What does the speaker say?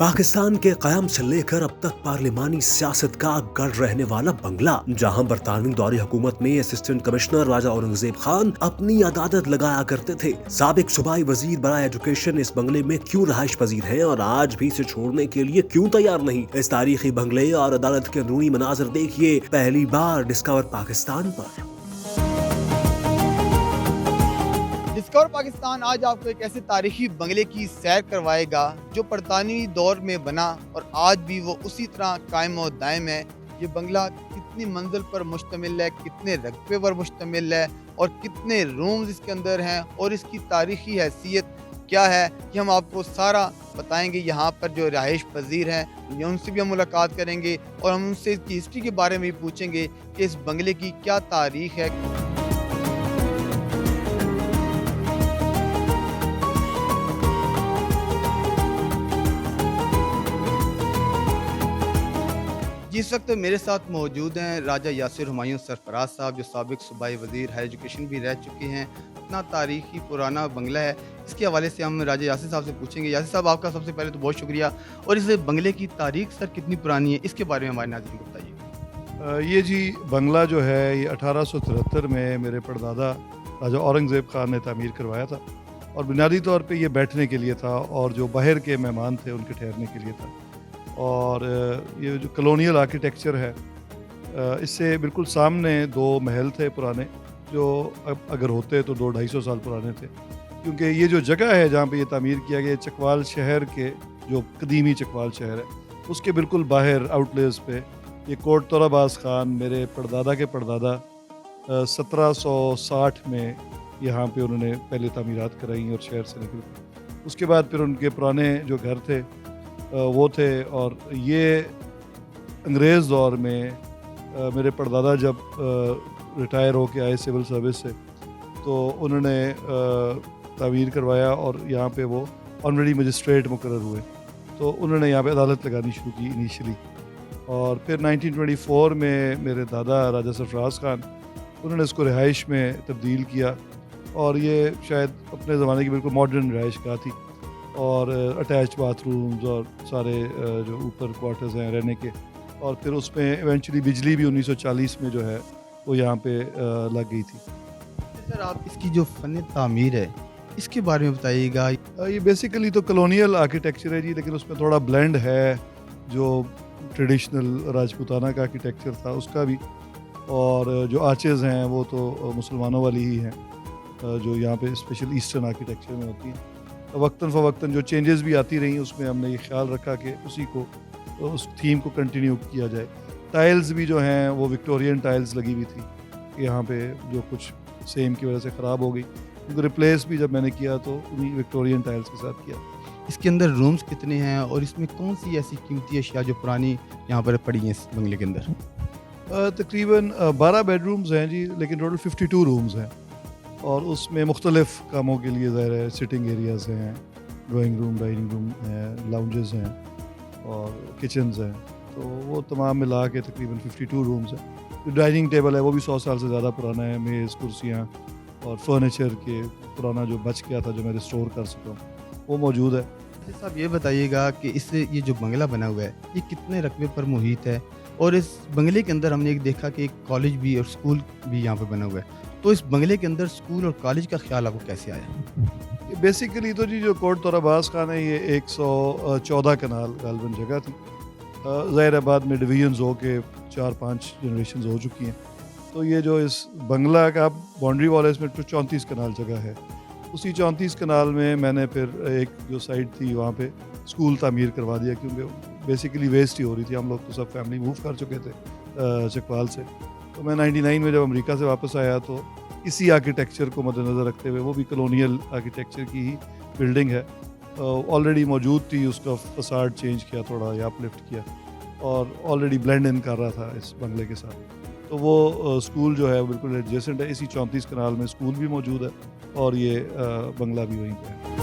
पाकिस्तान के क़याम से लेकर अब तक पार्लिमानी सियासत का गढ़ रहने वाला बंगला, जहां बरतानवी दौरी हुकूमत में असिस्टेंट कमिश्नर राजा औरंगजेब खान अपनी अदालत लगाया करते थे। साबिक सूबाई वजीर बराए एजुकेशन इस बंगले में क्यों रहाइश पजीर हैं और आज भी इसे छोड़ने के लिए क्यों तैयार नहीं। इस तारीखी बंगले और अदालत के अंदरूनी मनाजर देखिए पहली बार डिस्कवर पाकिस्तान पर। डिस्कवर पाकिस्तान आज आपको एक ऐसे तारीखी बंगले की सैर करवाएगा जो बरतानवी दौर में बना और आज भी वो उसी तरह कायम और दायम है। ये बंगला कितनी मंजिल पर मुश्तमिल है, कितने रकबे पर मुश्तमिल है और कितने रूम्स इसके अंदर हैं और इसकी तारीखी हैसियत क्या है, ये हम आपको सारा बताएंगे। यहाँ पर जो रहाइश पजीर हैं उनसे भी हम मुलाकात करेंगे और हम उनसे इसकी हिस्ट्री के बारे में भी पूछेंगे कि इस बंगले की क्या तारीख है। जिस वक्त मेरे साथ मौजूद हैं राजा यासिर हुमायूं सरफराज साहब, जो साबिक सूबाई वजीर हाई एजुकेशन भी रह चुके हैं। इतना तारीखी पुराना बंगला है, इसके हवाले से हम राजा यासिर साहब से पूछेंगे। यासिर साहब, आपका सबसे पहले तो बहुत शुक्रिया। और इस बंगले की तारीख सर कितनी पुरानी है, इसके बारे में हमारे नाज़रीन को बताइए। ये जी बंगला जो है ये 1873 में मेरे परदादा राजा औरंगज़ेब खान ने तामीर करवाया था और बुनियादी तौर पे ये बैठने के लिए था और जो बाहर के मेहमान थे उनके ठहरने के लिए था। और ये जो कॉलोनियल आर्किटेक्चर है, इससे बिल्कुल सामने दो महल थे पुराने, जो अब अगर होते तो 200-250 साल पुराने थे, क्योंकि ये जो जगह है जहाँ पे ये तामीर किया गया चकवाल शहर के, जो कदीमी चकवाल शहर है उसके बिल्कुल बाहर आउटलेस पे ये कोट तोराबाज खान, मेरे परदादा के परदादा 1760 में यहाँ पे उन्होंने पहले तामीरात कराई और शहर से निकल। उसके बाद फिर उनके पुराने जो घर थे वो थे। और ये अंग्रेज़ दौर में मेरे परदादा जब रिटायर होके आए सिविल सर्विस से, तो उन्होंने तामीर करवाया और यहाँ पे वो ऑनरेडी मजिस्ट्रेट मुकर्रर हुए, तो उन्होंने यहाँ पे अदालत लगानी शुरू की इनिशियली। और फिर 1924 में मेरे दादा राजा सरफराज खान, उन्होंने इसको रिहाइश में तब्दील किया और ये शायद अपने ज़माने की बिल्कुल मॉडर्न रिहाइश गाह थी और अटैच बाथरूम्स और सारे जो ऊपर क्वार्टर्स हैं रहने के। और फिर उसमें इवेंचुअली बिजली भी 1940 में जो है वो यहाँ पे लग गई थी। सर, आप इसकी जो फ़न तामीर है इसके बारे में बताइएगा। ये बेसिकली तो कॉलोनियल आर्किटेक्चर है जी, लेकिन उसमें थोड़ा ब्लेंड है जो ट्रेडिशनल राजपूताना का आर्किटेक्चर था उसका भी, और जो आर्चेज़ हैं वो तो मुसलमानों वाली ही हैं जो यहाँ पे स्पेशल ईस्टर्न आर्किटेक्चर में होती हैं। वक्तन फ़वक्तन जो चेंजेस भी आती रही, उसमें हमने ये ख्याल रखा कि उसी को, उस थीम को कंटिन्यू किया जाए। टाइल्स भी जो हैं वो विक्टोरियन टाइल्स लगी हुई थी यहाँ पे, जो कुछ सेम की वजह से ख़राब हो गई, उनको रिप्लेस भी जब मैंने किया तो उन्हीं विक्टोरियन टाइल्स के साथ किया। इसके अंदर रूम्स कितने हैं और इसमें कौन सी ऐसी कीमती अशिया जो पुरानी यहाँ पर पड़ी हैं इस बंगले के अंदर? तकरीबन 12 बेडरूम्स हैं जी, लेकिन टोटल 52 रूम्स हैं और उसमें मुख्तलिफ़ कामों के लिए ज़ाहिर है सिटिंग एरियाज़ हैं, ड्राइंग रूम, डाइनिंग रूम हैं, लाउंजेस हैं और किचन्स हैं, तो वो तमाम मिला के तकरीबन 52 रूम्स हैं। जो डाइनिंग टेबल है वो भी 100 साल से ज़्यादा पुराना है, मेज़, कुर्सियाँ और फर्नीचर के पुराना जो बच गया था जो मैं रिस्टोर कर सका हूँ वो मौजूद है। साहब, ये बताइएगा कि इससे ये जो बंगला बना हुआ है ये कितने रकबे पर मुहित है? और इस बंगले के अंदर हमने एक देखा कि एक कॉलेज भी और स्कूल भी यहाँ पर बना हुआ है, तो इस बंगले के अंदर स्कूल और कॉलेज का ख्याल आपको कैसे आया? बेसिकली तो जी जो कोट तोराबाज खान है ये 114 कनाल गालबन जगह थी। ज़ाहिर बाद में डिवीजन्स हो के 4-5 जनरेशन हो चुकी हैं, तो ये जो इस बंगला का बाउंड्री वॉल है इसमें तो 34 कनाल जगह है। उसी 34 कनाल में मैंने फिर एक जो साइड थी वहाँ पे स्कूल तामीर करवा दिया, क्योंकि बेसिकली वेस्ट ही हो रही थी। हम लोग तो सब फैमिली मूव कर चुके थे चकवाल से। तो मैं 99 में जब अमेरिका से वापस आया तो इसी आर्किटेक्चर को मद्देनज़र रखते हुए, वो भी कॉलोनियल आर्किटेक्चर की ही बिल्डिंग है, ऑलरेडी मौजूद थी, उसका फसाड चेंज किया थोड़ा या अपलिफ्ट किया और ऑलरेडी ब्लेंड इन कर रहा था इस बंगले के साथ। तो वो स्कूल जो है वो बिल्कुल एडजेसेंट है, इसी 34 कनाल में स्कूल भी मौजूद है और ये बंगला भी वहीं पे है।